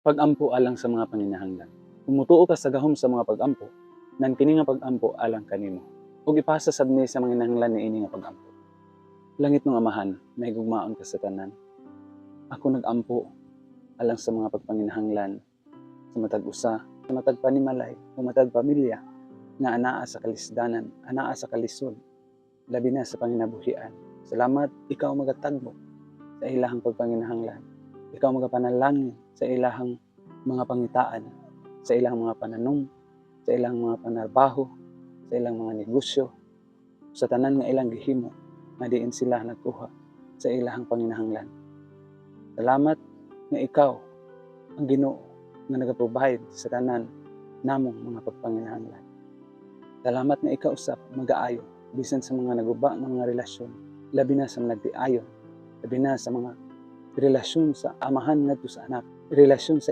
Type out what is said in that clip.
Pag-ampo alang sa mga panginahanglan. Kumutuo ka sa gahom sa mga pag-ampo, nan kini nga pag-ampo alang kanimo. Ug ipasa sad ni sa mga kinahanglan niini nga pag-ampo. Langit ng Amahan, mahigugmaon ka sa tanan. Ako nag-ampo alang sa mga pagpanginahanglan sa matag usa, sa matag panimalay, o matag pamilya nga anaa sa kalisdanan, anaa sa kalisod, labi na sa panginabuhian. Salamat, ikaw magatagbo sa ilahang pagpanginahanglan. Ikaw magapanalangin sa ilahang mga pangitaan, sa ilang mga pananom, sa ilang mga panarbaho, sa ilang mga negosyo, sa tanan nga ilang gihimo, nga diin sila nagkuha sa ilahang panginahanglan. Salamat nga ikaw ang Ginoo nga nagaprovide sa tanan namong mga pagpanginahanglan. Salamat nga ikaw usab mag-aayo bisan sa mga naguba nga mga relasyon, labi na sa nagtiayon, labi na sa mga relasyon sa amahan ngadto sa anak, relasyon sa